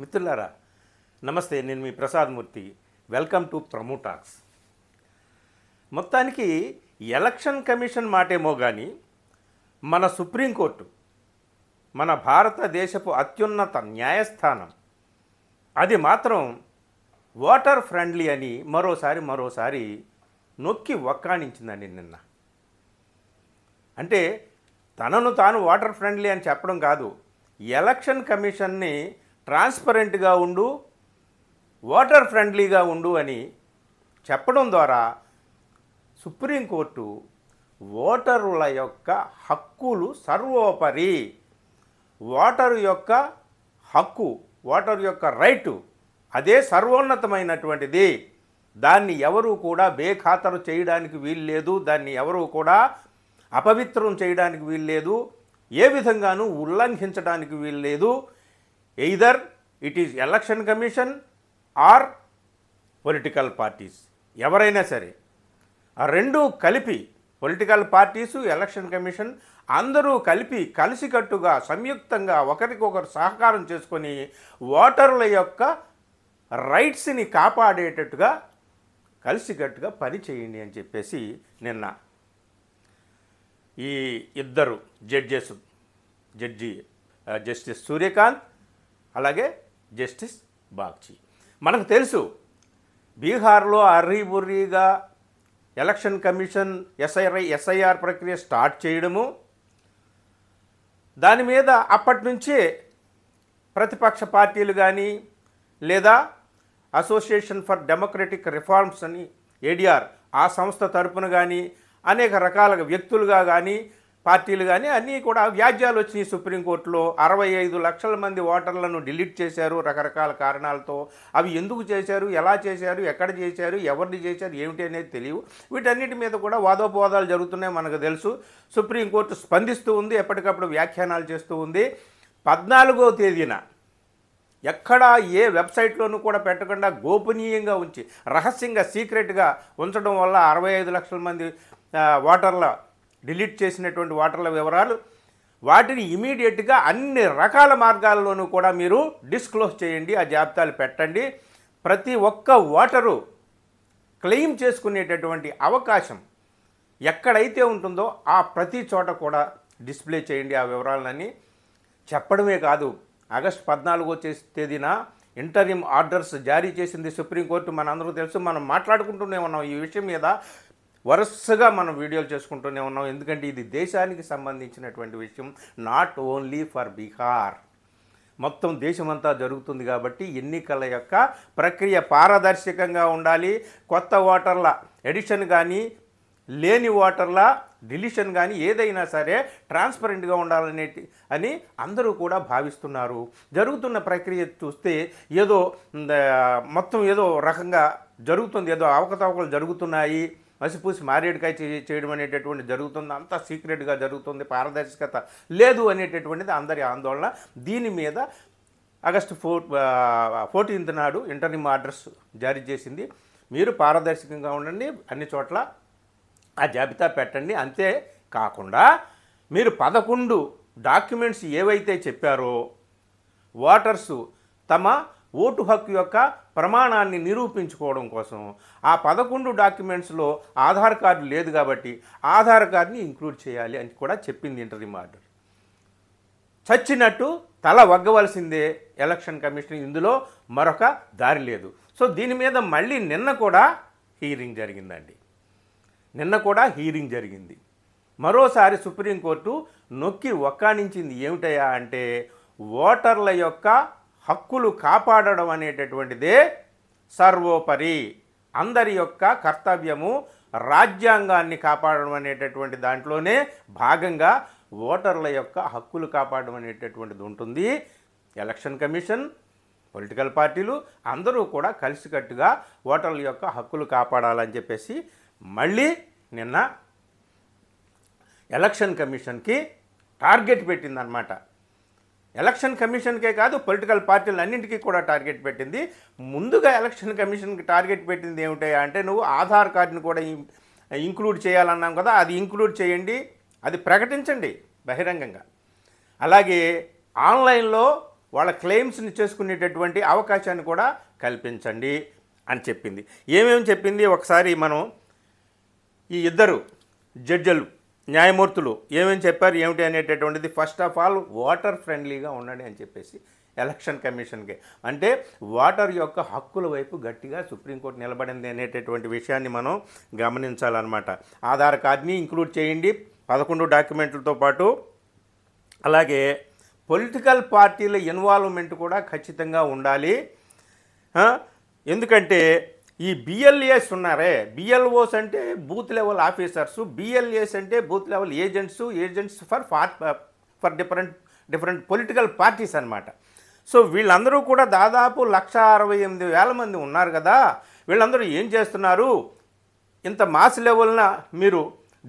మిత్రులారా నమస్తే, నేను మీ Prasad Murthy. Welcome to promo talks. మొత్తానికి ఎలక్షన్ కమిషన్ మాటేమో కానీ మన సుప్రీంకోర్టు, మన భారతదేశపు అత్యున్నత న్యాయస్థానం, అది మాత్రం వాటర్ ఫ్రెండ్లీ అని మరోసారి నొక్కి వక్కాణించిందండి నిన్న. అంటే తనను తాను వాటర్ ఫ్రెండ్లీ అని చెప్పడం కాదు, ఎలక్షన్ కమిషన్ని ట్రాన్స్పరెంట్గా ఉండు, వాటర్ ఫ్రెండ్లీగా ఉండు అని చెప్పడం ద్వారా సుప్రీంకోర్టు ఓటరుల యొక్క హక్కులు సర్వోపరి, ఓటరు యొక్క హక్కు, ఓటరు యొక్క రైటు అదే సర్వోన్నతమైనటువంటిది. దాన్ని ఎవరూ కూడా బేఖాతరు చేయడానికి వీల్లేదు, దాన్ని ఎవరూ కూడా అపవిత్రం చేయడానికి వీల్లేదు, ఏ విధంగానూ ఉల్లంఘించడానికి వీల్లేదు. Either it is election commission or political parties, ఎవరైనా సరే ఆ రెండూ కలిపి, పొలిటికల్ పార్టీసు, ఎలక్షన్ కమిషన్ అందరూ కలిపి కలిసికట్టుగా సంయుక్తంగా ఒకరికొకరు సహకారం చేసుకొని ఓటర్ల యొక్క రైట్స్ని కాపాడేటట్టుగా కలిసికట్టుగా పని చేయండి అని చెప్పేసి నిన్న ఈ ఇద్దరు జస్టిస్ సూర్యకాంత్ అలాగే జస్టిస్ బాగ్చి. మనకు తెలుసు బీహార్లో అర్రీబుర్రీగా ఎలక్షన్ కమిషన్ ఎస్ఐఆర్ ప్రక్రియ స్టార్ట్ చేయడము, దాని మీద అప్పటి నుంచే ప్రతిపక్ష పార్టీలు కానీ లేదా అసోసియేషన్ ఫర్ డెమోక్రటిక్ రిఫార్మ్స్ అని ఏడీఆర్ ఆ సంస్థ తరపున కానీ అనేక రకాల వ్యక్తులుగా కానీ పార్టీలు కానీ అన్నీ కూడా వ్యాజ్యాలు వచ్చినాయి సుప్రీంకోర్టులో. 65 లక్షల మంది ఓటర్లను డిలీట్ చేశారు రకరకాల కారణాలతో. అవి ఎందుకు చేశారు, ఎలా చేశారు, ఎక్కడ చేశారు, ఎవరిని చేశారు, ఏమిటి అనేది తెలియవు. వీటన్నిటి మీద కూడా వాదోపవాదాలు జరుగుతున్నాయి, మనకు తెలుసు. సుప్రీంకోర్టు స్పందిస్తూ ఉంది, ఎప్పటికప్పుడు వ్యాఖ్యానాలు చేస్తూ ఉంది. 14వ తేదీన ఎక్కడా ఏ వెబ్సైట్లోనూ కూడా పెట్టకుండా గోపనీయంగా ఉంచి రహస్యంగా సీక్రెట్గా ఉంచడం వల్ల 65 లక్షల మంది ఓటర్ల డిలీట్ చేసినటువంటి ఓటర్ల వివరాలు, వాటిని ఇమీడియట్గా అన్ని రకాల మార్గాల్లోనూ కూడా మీరు డిస్క్లోజ్ చేయండి, ఆ జాబితాలు పెట్టండి. ప్రతి ఒక్క ఓటరు క్లెయిమ్ చేసుకునేటటువంటి అవకాశం ఎక్కడైతే ఉంటుందో ఆ ప్రతి చోట కూడా డిస్ప్లే చేయండి ఆ వివరాలన్నీ. చెప్పడమే కాదు, ఆగస్టు 14వ తేదీన ఇంటరిమ్ ఆర్డర్స్ జారీ చేసింది సుప్రీంకోర్టు. మనందరూ తెలుసు, మనం మాట్లాడుకుంటూనే ఉన్నాం ఈ విషయం మీద, వరుసగా మనం వీడియోలు చేసుకుంటూనే ఉన్నాం. ఎందుకంటే ఇది దేశానికి సంబంధించినటువంటి విషయం, నాట్ ఓన్లీ ఫర్ బీహార్, మొత్తం దేశమంతా జరుగుతుంది. కాబట్టి ఎన్నికల యొక్క ప్రక్రియ పారదర్శకంగా ఉండాలి. కొత్త ఓటర్ల ఎడిషన్ కానీ లేని ఓటర్ల డిలీషన్ కానీ ఏదైనా సరే ట్రాన్స్పరెంట్గా ఉండాలని అందరూ కూడా భావిస్తున్నారు. జరుగుతున్న ప్రక్రియ చూస్తే ఏదో మొత్తం ఏదో రకంగా జరుగుతుంది, ఏదో అవకతవకలు జరుగుతున్నాయి, మసిపూసి మారేడుకాయ చేయడం అనేటటువంటి జరుగుతుంది, అంతా సీక్రెట్గా జరుగుతుంది, పారదర్శకత లేదు అనేటటువంటిది అందరి ఆందోళన. దీని మీద ఆగస్టు 14th నాడు ఇంటరిమ్ ఆర్డర్స్ జారీ చేసింది. మీరు పారదర్శకంగా ఉండండి, అన్ని చోట్ల ఆ జాబితా పెట్టండి. అంతే కాకుండా మీరు 11 డాక్యుమెంట్స్ ఏవైతే చెప్పారో ఓటర్సు తమ ఓటు హక్కు యొక్క ప్రమాణాన్ని నిరూపించుకోవడం కోసం ఆ 11 డాక్యుమెంట్స్లో ఆధార్ కార్డు లేదు కాబట్టి ఆధార్ కార్డుని ఇంక్లూడ్ చేయాలి అని కూడా చెప్పింది ఇంటరిమ్ ఆర్డర్. చచ్చినట్టు తల వగ్గవలసిందే ఎలక్షన్ కమిషన్, ఇందులో మరొక దారి లేదు. సో దీని మీద మళ్ళీ నిన్న కూడా హీరింగ్ జరిగింది. మరోసారి సుప్రీంకోర్టు నొక్కి వక్కాణించింది. ఏమిటయా అంటే ఓటర్ల యొక్క హక్కులు కాపాడడం అనేటటువంటిదే సర్వోపరి, అందరి యొక్క కర్తవ్యము, రాజ్యాంగాన్ని కాపాడడం అనేటటువంటి దాంట్లోనే భాగంగా ఓటర్ల యొక్క హక్కులు కాపాడడం అనేటటువంటిది ఉంటుంది. ఎలక్షన్ కమిషన్, పొలిటికల్ పార్టీలు అందరూ కూడా కలిసికట్టుగా ఓటర్ల యొక్క హక్కులు కాపాడాలని చెప్పేసి మళ్ళీ నిన్న ఎలక్షన్ కమిషన్కి టార్గెట్ పెట్టిందనమాట. ఎలక్షన్ కమిషన్కే కాదు, పొలిటికల్ పార్టీలు అన్నింటికీ కూడా టార్గెట్ పెట్టింది. ముందుగా ఎలక్షన్ కమిషన్కి టార్గెట్ పెట్టింది ఏమిటా అంటే, నువ్వు ఆధార్ కార్డుని కూడా ఇంక్లూడ్ చేయాలన్నాం కదా, అది ఇంక్లూడ్ చేయండి, అది ప్రకటించండి బహిరంగంగా. అలాగే ఆన్లైన్లో వాళ్ళ క్లెయిమ్స్ని చేసుకునేటటువంటి అవకాశాన్ని కూడా కల్పించండి అని చెప్పింది. ఏమేమి చెప్పింది ఒకసారి మనం ఈ ఇద్దరు జడ్జిలు న్యాయమూర్తులు ఏమేమి చెప్పారు ఏమిటి అనేటటువంటిది. ఫస్ట్ ఆఫ్ ఆల్ ఓటర్ ఫ్రెండ్లీగా ఉండండి అని చెప్పేసి ఎలక్షన్ కమిషన్కి, అంటే ఓటర్ యొక్క హక్కుల వైపు గట్టిగా సుప్రీంకోర్టు నిలబడింది అనేటటువంటి విషయాన్ని మనం గమనించాలన్నమాట. ఆధార్ కార్డ్ని ఇంక్లూడ్ చేయండి 11 డాక్యుమెంట్లతో పాటు. అలాగే పొలిటికల్ పార్టీల ఇన్వాల్వ్మెంట్ కూడా ఖచ్చితంగా ఉండాలి. ఎందుకంటే ఈ బిఎల్ఏస్ ఉన్నారే, బిఎల్ఓస్ అంటే బూత్ లెవెల్ ఆఫీసర్సు, బిఎల్ఏస్ అంటే booth level agents for different political parties అన్నమాట. సో వీళ్ళందరూ కూడా దాదాపు 168,000 మంది ఉన్నారు కదా. వీళ్ళందరూ ఏం చేస్తున్నారు? ఇంత మాస్ లెవెల్న మీరు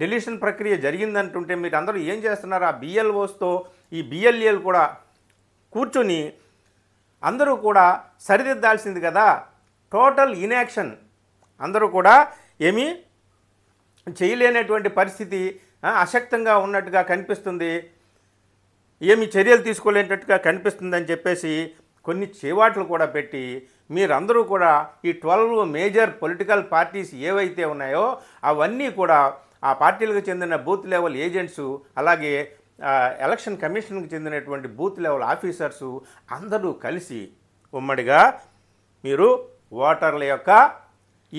డెలిషన్ ప్రక్రియ జరిగిందంటుంటే మీరు అందరూ ఏం చేస్తున్నారు? ఆ బిఎల్ఓస్తో ఈ బిఎల్ఏలు కూడా కూర్చొని అందరూ కూడా సరిదిద్దాల్సింది కదా. టోటల్ ఇన్యాక్షన్, అందరూ కూడా ఏమీ చేయలేనటువంటి పరిస్థితి, అశక్తంగా ఉన్నట్టుగా కనిపిస్తుంది, ఏమి చర్యలు తీసుకోలేనట్టుగా కనిపిస్తుందని చెప్పేసి కొన్ని చేవాట్లు కూడా పెట్టి మీరందరూ కూడా ఈ 12 మేజర్ పొలిటికల్ పార్టీస్ ఏవైతే ఉన్నాయో అవన్నీ కూడా ఆ పార్టీలకు చెందిన బూత్ లెవెల్ ఏజెంట్సు, అలాగే ఎలక్షన్ కమిషన్కి చెందినటువంటి బూత్ లెవెల్ ఆఫీసర్సు అందరూ కలిసి ఉమ్మడిగా మీరు ఓటర్ల యొక్క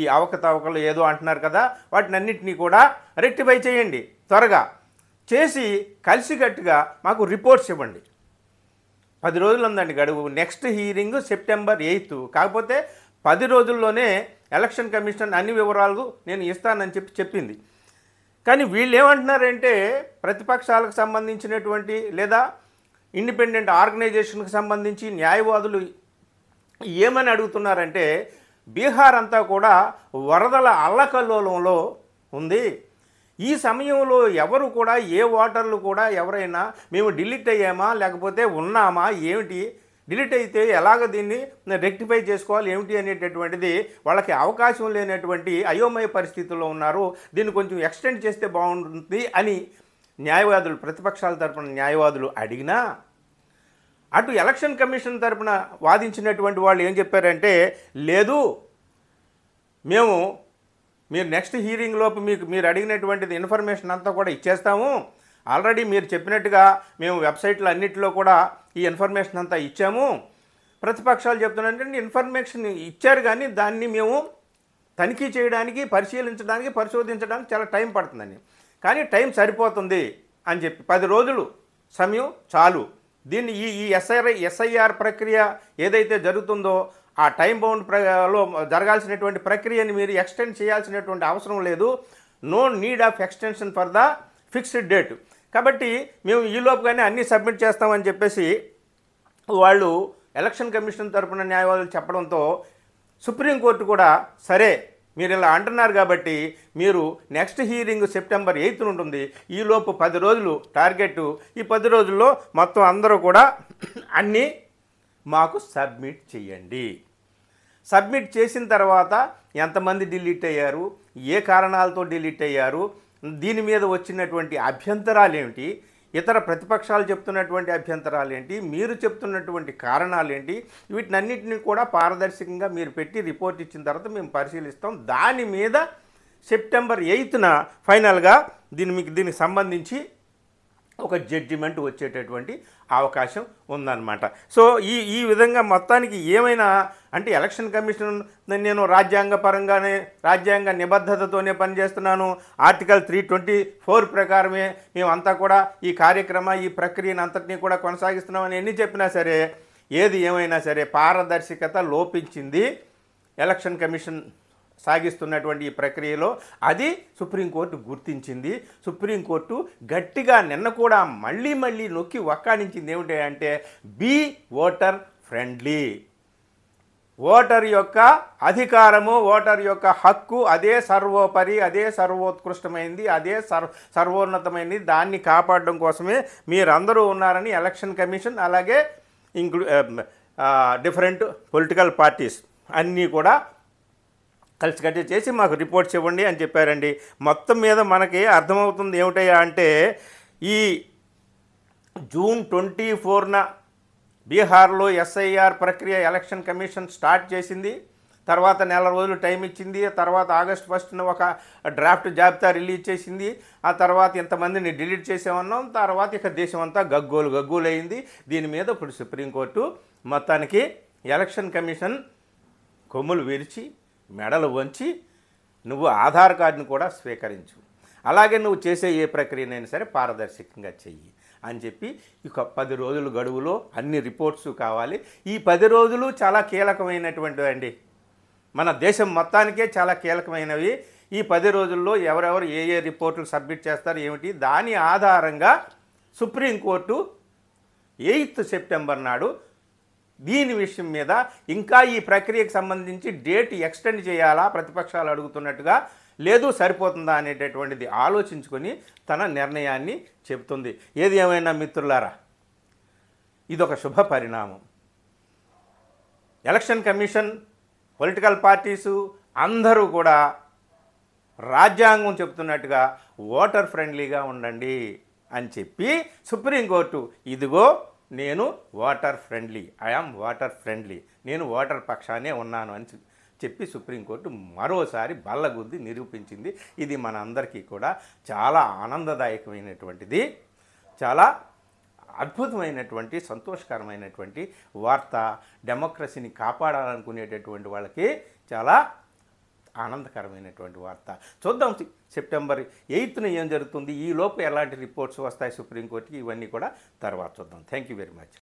ఈ అవకతవకలు ఏదో అంటున్నారు కదా, వాటిని అన్నింటినీ కూడా రెక్టిఫై చేయండి. త్వరగా చేసి కలిసికట్టుగా మాకు రిపోర్ట్స్ ఇవ్వండి. 10 రోజులు ఉందండి గడువు. Next hearing September 8. కాకపోతే 10 రోజుల్లోనే ఎలక్షన్ కమిషన్ అన్ని వివరాలు నేను ఇస్తానని చెప్పింది. కానీ వీళ్ళు ఏమంటున్నారంటే ప్రతిపక్షాలకు సంబంధించినటువంటి లేదా ఇండిపెండెంట్ ఆర్గనైజేషన్కి సంబంధించి న్యాయవాదులు ఏమని అడుగుతున్నారంటే బీహార్ అంతా కూడా వరదల అల్లకల్లోలంలో ఉంది. ఈ సమయంలో ఎవరు కూడా ఏ ఓటర్లు కూడా ఎవరైనా మేము డిలీట్ అయ్యామా లేకపోతే ఉన్నామా ఏమిటి, డిలీట్ అయితే ఎలాగ దీన్ని రెక్టిఫై చేసుకోవాలి ఏమిటి అనేటటువంటిది వాళ్ళకి అవకాశం లేనటువంటి అయోమయ పరిస్థితుల్లో ఉన్నారు. దీన్ని కొంచెం ఎక్స్టెండ్ చేస్తే బాగుంటుంది అని న్యాయవాదులు, ప్రతిపక్షాల తరపున న్యాయవాదులు అడిగినా అటు ఎలక్షన్ కమిషన్ తరపున వాదించినటువంటి వాళ్ళు ఏం చెప్పారంటే లేదు, మీరు నెక్స్ట్ హీరింగ్ లోపు మీరు అడిగినటువంటిది ఇన్ఫర్మేషన్ అంతా కూడా ఇచ్చేస్తాము. ఆల్రెడీ మీరు చెప్పినట్టుగా మేము వెబ్సైట్లో అన్నింటిలో కూడా ఈ ఇన్ఫర్మేషన్ అంతా ఇచ్చాము. ప్రతిపక్షాలు చెప్తున్నారంటే ఇన్ఫర్మేషన్ ఇచ్చారు కానీ దాన్ని మేము తనిఖీ చేయడానికి, పరిశీలించడానికి, పరిశోధించడానికి చాలా టైం పడుతుందని. కానీ టైం సరిపోతుంది అని చెప్పి 10 రోజులు సమయం చాలు. దీన్ని ఈ ఎస్ఐఆర్ ప్రక్రియ ఏదైతే జరుగుతుందో ఆ టైం బౌండ్లో జరగాల్సినటువంటి ప్రక్రియని మీరు ఎక్స్టెండ్ చేయాల్సినటువంటి అవసరం లేదు. No need of extension for the fixed date. కాబట్టి మేము ఈలోపుగానే అన్నీ సబ్మిట్ చేస్తామని చెప్పేసి వాళ్ళు ఎలక్షన్ కమిషన్ తరపున న్యాయవాదులు చెప్పడంతో సుప్రీంకోర్టు కూడా సరే మీరు ఇలా అంటున్నారు కాబట్టి మీరు నెక్స్ట్ హీరింగ్ సెప్టెంబర్ 8 ఉంటుంది, ఈలోపు 10 రోజులు టార్గెట్. ఈ 10 రోజుల్లో మొత్తం అందరూ కూడా అన్నీ మాకు సబ్మిట్ చేయండి. సబ్మిట్ చేసిన తర్వాత ఎంతమంది డిలీట్ అయ్యారు, ఏ కారణాలతో డిలీట్ అయ్యారు, దీని మీద వచ్చినటువంటి అభ్యంతరాలు ఏమిటి, ఇతర ప్రతిపక్షాలు చెప్తున్నటువంటి అభ్యంతరాలు ఏంటి, మీరు చెప్తున్నటువంటి కారణాలు ఏంటి, వీటినన్నింటినీ కూడా పారదర్శకంగా మీరు పెట్టి రిపోర్ట్ ఇచ్చిన తర్వాత మేము పరిశీలిస్తాం. దాని మీద సెప్టెంబర్ 8న ఫైనల్గా దీనికి సంబంధించి ఒక జడ్జిమెంట్ వచ్చేటటువంటి అవకాశం ఉందన్నమాట. సో ఈ విధంగా మొత్తానికి ఏమైనా అంటే ఎలక్షన్ కమిషన్ నేను రాజ్యాంగపరంగానే రాజ్యాంగ నిబద్ధతతోనే పనిచేస్తున్నాను, ఆర్టికల్ 324 ప్రకారమే మేమంతా కూడా ఈ ప్రక్రియను అంతటినీ కూడా కొనసాగిస్తున్నామని ఎన్ని చెప్పినా సరే ఏది ఏమైనా సరే పారదర్శకత లోపించింది ఎలక్షన్ కమిషన్ సాగిస్తున్నటువంటి ఈ ప్రక్రియలో. అది సుప్రీంకోర్టు గుర్తించింది. సుప్రీంకోర్టు గట్టిగా నిన్న కూడా మళ్ళీ నొక్కి వక్కాణించింది ఏమిటి అంటే బీ ఓటర్ ఫ్రెండ్లీ. ఓటర్ యొక్క అధికారము, ఓటర్ యొక్క హక్కు అదే సర్వోపరి, అదే సర్వోత్కృష్టమైంది, అదే సర్వోన్నతమైనది. దాన్ని కాపాడడం కోసమే మీరందరూ ఉన్నారని ఎలక్షన్ కమిషన్ అలాగే డిఫరెంట్ పొలిటికల్ పార్టీస్ అన్నీ కూడా కలిసికట్టి చేసి మాకు రిపోర్ట్స్ ఇవ్వండి అని చెప్పారండి. మొత్తం మీద మనకి అర్థమవుతుంది ఏమిటయ్యా అంటే ఈ జూన్ 24న బీహార్లో ఎస్ఐఆర్ ప్రక్రియ ఎలక్షన్ కమిషన్ స్టార్ట్ చేసింది. తర్వాత నెల రోజులు టైం ఇచ్చింది. తర్వాత ఆగస్టు 1న ఒక డ్రాఫ్ట్ జాబితా రిలీజ్ చేసింది. ఆ తర్వాత ఇంతమందిని డిలీట్ చేసామన్నాం. తర్వాత ఇక దేశం అంతా గగ్గోలైంది. దీని మీద ఇప్పుడు సుప్రీంకోర్టు మొత్తానికి ఎలక్షన్ కమిషన్ కొమ్ములు విరిచి మెడలు వంచి నువ్వు ఆధార్ కార్డును కూడా స్వీకరించు, అలాగే నువ్వు చేసే ఏ ప్రక్రియనైనా సరే పారదర్శకంగా చెయ్యి అని చెప్పి ఇక 10 రోజుల గడువులో అన్ని రిపోర్ట్స్ కావాలి. ఈ 10 రోజులు చాలా కీలకమైనటువంటివి అండి. మన దేశం మొత్తానికే చాలా కీలకమైనవి. ఈ 10 రోజుల్లో ఎవరెవరు ఏ రిపోర్టులు సబ్మిట్ చేస్తారు ఏమిటి, దాని ఆధారంగా సుప్రీంకోర్టు 8 సెప్టెంబర్ నాడు దీని విషయం మీద ఇంకా ఈ ప్రక్రియకు సంబంధించి డేట్ ఎక్స్టెండ్ చేయాలా ప్రతిపక్షాలు అడుగుతున్నట్టుగా, లేదు సరిపోతుందా అనేటటువంటిది ఆలోచించుకొని తన నిర్ణయాన్ని చెబుతుంది. ఏది ఏమైనా మిత్రులారా, ఇదొక శుభ పరిణామం. ఎలక్షన్ కమిషన్, పొలిటికల్ పార్టీసు అందరూ కూడా రాజ్యాంగం చెప్తున్నట్టుగా ఓటర్ ఫ్రెండ్లీగా ఉండండి అని చెప్పి సుప్రీంకోర్టు ఇదిగో నేను voter friendly, I am voter friendly, నేను ఓటర్ పక్షానే ఉన్నాను అని చెప్పి సుప్రీంకోర్టు మరోసారి బల్లగుద్ది నిరూపించింది. ఇది మన అందరికీ కూడా చాలా ఆనందదాయకమైనటువంటిది, చాలా అద్భుతమైనటువంటి సంతోషకరమైనటువంటి వార్త. డెమోక్రసీని కాపాడాలనుకునేటటువంటి వాళ్ళకి చాలా ఆనందకరమైనటువంటి వార్త. చూద్దాం సెప్టెంబర్ 8న ఏం జరుగుతుంది, ఈ లోపు ఎలాంటి రిపోర్ట్స్ వస్తాయి సుప్రీంకోర్టుకి, ఇవన్నీ కూడా తర్వాత చూద్దాం. Thank you very much.